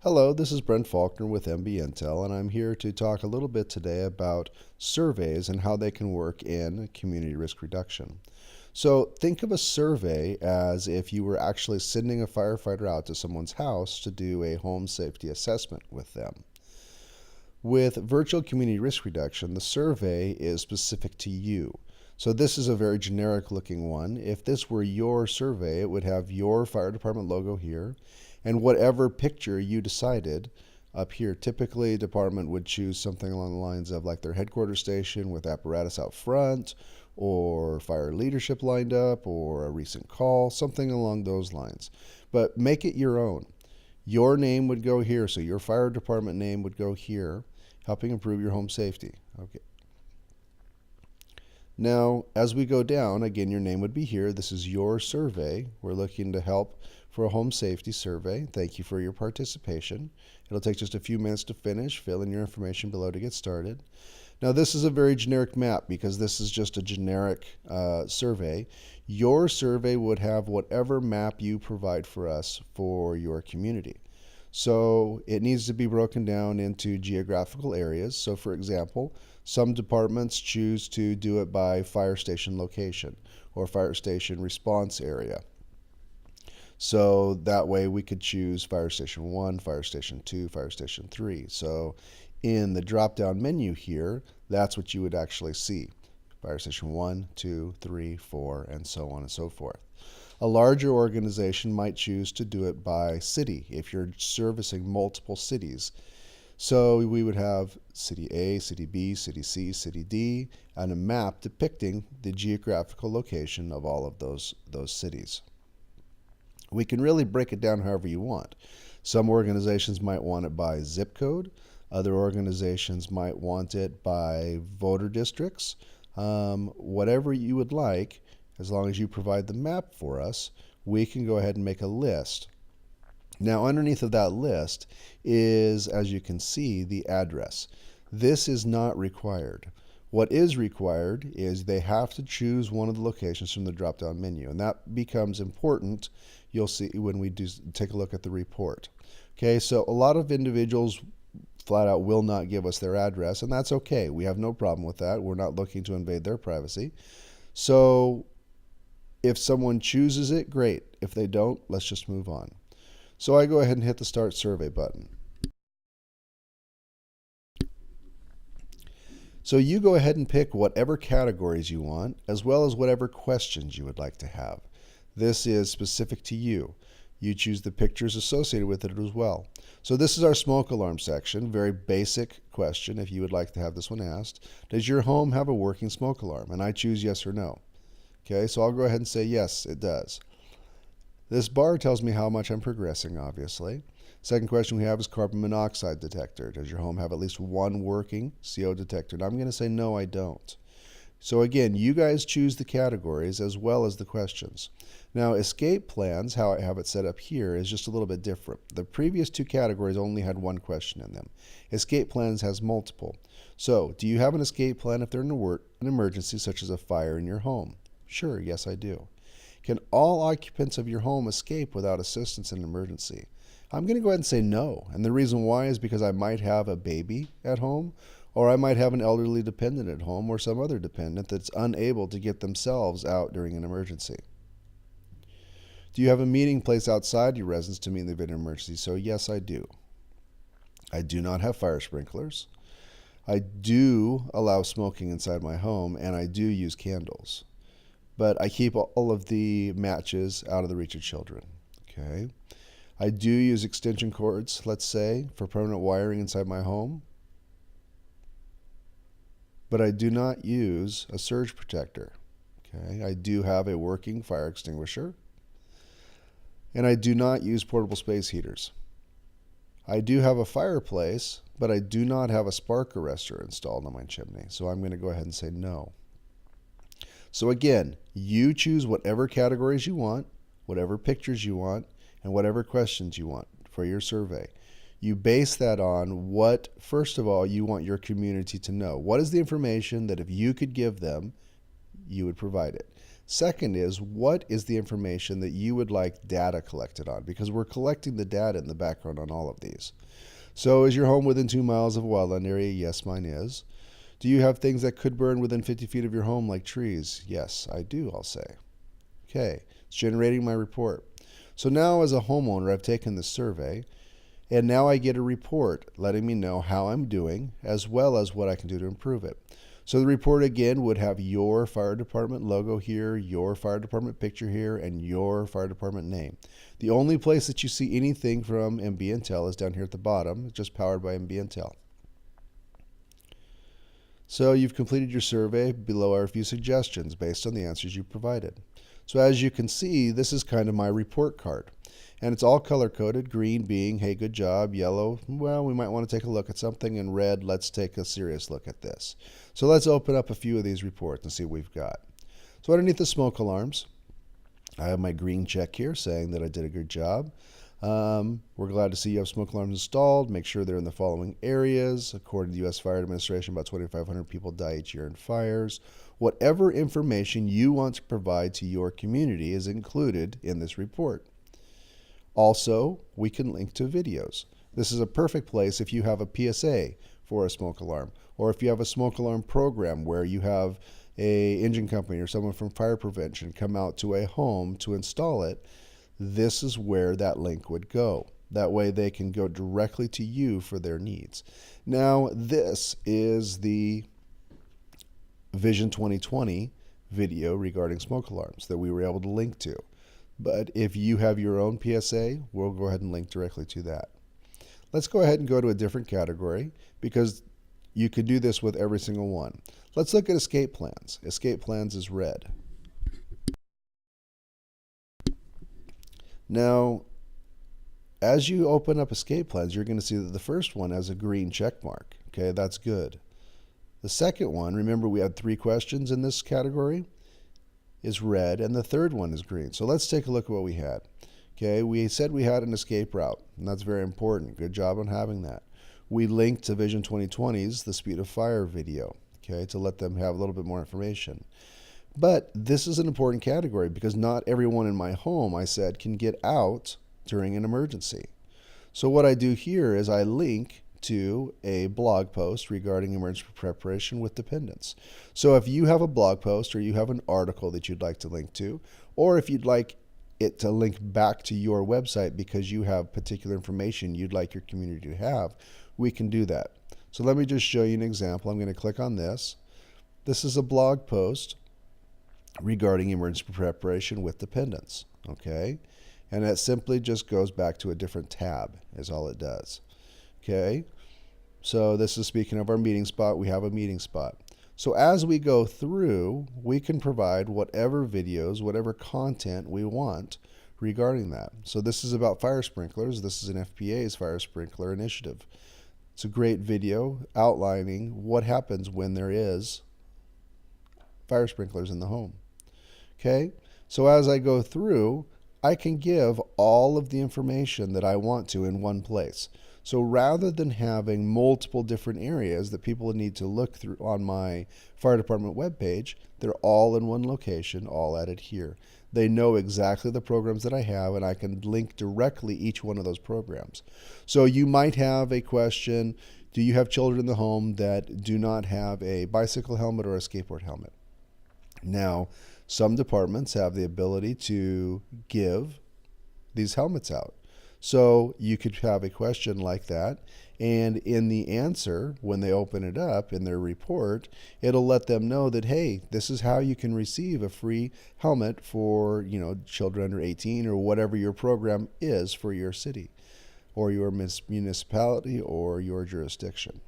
Hello, this is Brent Faulkner with MB Intel, and I'm here to talk a little bit today about surveys and how they can work in community risk reduction. So think of a survey as if you were actually sending a firefighter out to someone's house to do a home safety assessment with them. With virtual community risk reduction, the survey is specific to you. So this is a very generic looking one. If this were your survey, it would have your fire department logo here and whatever picture you decided up here. Typically, department would choose something along the lines of like their headquarters station with apparatus out front, or fire leadership lined up, or a recent call, something along those lines. But make it your own. Your name would go here, so your fire department name would go here, helping improve your home safety. Okay. Now, as we go down, again, your name would be here. This is your survey. We're looking to help for a home safety survey. Thank you for your participation. It'll take just a few minutes to finish. Fill in your information below to get started. Now, this is a very generic map because this is just a generic survey. Your survey would have whatever map you provide for us for your community. So it needs to be broken down into geographical areas. So for example, some departments choose to do it by fire station location or fire station response area. So that way we could choose fire station 1, fire station 2, fire station 3. So in the drop down menu here, that's what you would actually see. Fire station 1, 2, 3, 4, and so on and so forth. A larger organization might choose to do it by city if you're servicing multiple cities. So we would have city A, city B, city C, city D, and a map depicting the geographical location of all of those cities. We can really break it down however you want. Some organizations might want it by zip code. Other organizations might want it by voter districts. Whatever you would like, as long as you provide the map for us, we can go ahead and make a list. Now, underneath of that list is, as you can see, the address. This is not required. What is required is they have to choose one of the locations from the drop-down menu, and that becomes important. You'll see when we do take a look at the report. Okay, so a lot of individuals flat out will not give us their address, and that's okay. We have no problem with that. We're not looking to invade their privacy. So if someone chooses it, great. If they don't, let's just move on. So I go ahead and hit the Start Survey button. So you go ahead and pick whatever categories you want, as well as whatever questions you would like to have. This is specific to you. You choose the pictures associated with it as well. So this is our smoke alarm section. Very basic question if you would like to have this one asked. Does your home have a working smoke alarm? And I choose yes or no. Okay, so I'll go ahead and say yes, it does. This bar tells me how much I'm progressing, obviously. Second question we have is carbon monoxide detector. Does your home have at least one working CO detector? And I'm going to say no, I don't. So again, you guys choose the categories as well as the questions. Now, escape plans, how I have it set up here, is just a little bit different. The previous two categories only had one question in them. Escape plans has multiple. So, do you have an escape plan if there's an emergency such as a fire in your home? Sure, yes I do. Can all occupants of your home escape without assistance in an emergency? I'm going to go ahead and say no. And the reason why is because I might have a baby at home, or I might have an elderly dependent at home, or some other dependent that's unable to get themselves out during an emergency. Do you have a meeting place outside your residence to meet in the event of an emergency? So yes, I do. I do not have fire sprinklers. I do allow smoking inside my home, and I do use candles. But I keep all of the matches out of the reach of children. Okay. I do use extension cords, let's say, for permanent wiring inside my home. But I do not use a surge protector. Okay. I do have a working fire extinguisher. And I do not use portable space heaters. I do have a fireplace, but I do not have a spark arrestor installed on my chimney. So I'm going to go ahead and say no. So again, you choose whatever categories you want, whatever pictures you want, and whatever questions you want for your survey. You base that on what, first of all, you want your community to know. What is the information that if you could give them, you would provide it? Second is, what is the information that you would like data collected on? Because we're collecting the data in the background on all of these. So is your home within 2 miles of a wildland area? Yes, mine is. Do you have things that could burn within 50 feet of your home, like trees? Yes, I do, I'll say. Okay, it's generating my report. So now as a homeowner, I've taken this survey, and now I get a report letting me know how I'm doing, as well as what I can do to improve it. So the report again would have your fire department logo here, your fire department picture here, and your fire department name. The only place that you see anything from MB Intel is down here at the bottom. It's just powered by MB Intel. So you've completed your survey. Below are a few suggestions based on the answers you provided. So as you can see, this is kind of my report card. And it's all color-coded, green being, hey, good job, yellow, well, we might want to take a look at something, and red, let's take a serious look at this. So let's open up a few of these reports and see what we've got. So underneath the smoke alarms, I have my green check here saying that I did a good job. We're glad to see you have smoke alarms installed. Make sure they're in the following areas. According to the U.S. Fire Administration, about 2,500 people die each year in fires. Whatever information you want to provide to your community is included in this report. Also, we can link to videos. This is a perfect place if you have a PSA for a smoke alarm, or if you have a smoke alarm program where you have an engine company or someone from fire prevention come out to a home to install it. This is where that link would go. That way they can go directly to you for their needs. Now, this is the Vision 2020 video regarding smoke alarms that we were able to link to. But if you have your own PSA, we'll go ahead and link directly to that. Let's go ahead and go to a different category because you could do this with every single one. Let's look at escape plans. Escape plans is red. Now, as you open up escape plans, you're going to see that the first one has a green check mark. Okay, that's good. The second one, remember we had 3 questions in this category, is red, and the third one is green. So let's take a look at what we had. Okay, we said we had an escape route, and that's very important. Good job on having that. We linked to Vision 2020's The Speed of Fire video, okay, to let them have a little bit more information. But this is an important category because not everyone in my home, I said, can get out during an emergency. So what I do here is I link to a blog post regarding emergency preparation with dependents. So if you have a blog post or you have an article that you'd like to link to, or if you'd like it to link back to your website because you have particular information you'd like your community to have, we can do that. So let me just show you an example. I'm going to click on this. This is a blog post regarding emergency preparation with dependents, okay? And that simply just goes back to a different tab is all it does. Okay, so this is speaking of our meeting spot. We have a meeting spot. So as we go through, we can provide whatever videos, whatever content we want regarding that. So this is about fire sprinklers. This is an FPA's fire sprinkler initiative. It's a great video outlining what happens when there is fire sprinklers in the home. Okay, so as I go through, I can give all of the information that I want to in one place. So rather than having multiple different areas that people need to look through on my fire department webpage, they're all in one location, all added here. They know exactly the programs that I have, and I can link directly each one of those programs. So you might have a question, do you have children in the home that do not have a bicycle helmet or a skateboard helmet? Now, some departments have the ability to give these helmets out. So you could have a question like that, and in the answer, when they open it up in their report, it'll let them know that, hey, this is how you can receive a free helmet for, children under 18 or whatever your program is for your city or your municipality or your jurisdiction.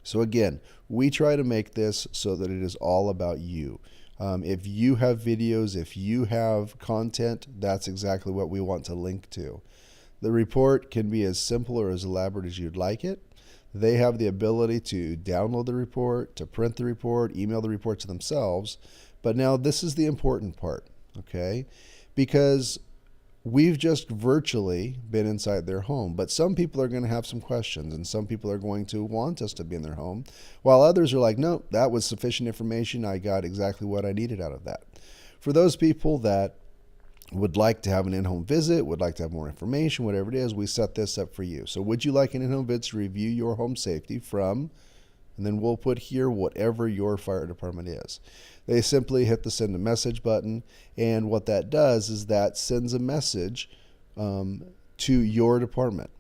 So again, we try to make this so that it is all about you. If you have videos, if you have content, that's exactly what we want to link to. The report can be as simple or as elaborate as you'd like it. They have the ability to download the report, to print the report, email the report to themselves. But now this is the important part, okay? Because we've just virtually been inside their home, but some people are going to have some questions, and some people are going to want us to be in their home, while others are like, nope, that was sufficient information. I got exactly what I needed out of that. for those people that would like to have an in-home visit, would like to have more information, whatever it is, we set this up for you. So would you like an in-home visit to review your home safety from, and then we'll put here whatever your fire department is. They simply hit the send a message button, and what that does is that sends a message to your department.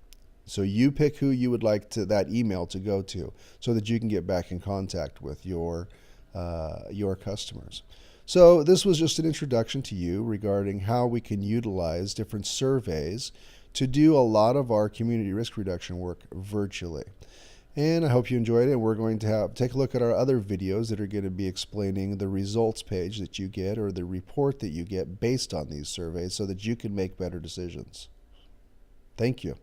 So you pick who you would like that email to go to so that you can get back in contact with your customers. So this was just an introduction to you regarding how we can utilize different surveys to do a lot of our community risk reduction work virtually. And I hope you enjoyed it. We're going to take a look at our other videos that are going to be explaining the results page that you get or the report that you get based on these surveys so that you can make better decisions. Thank you.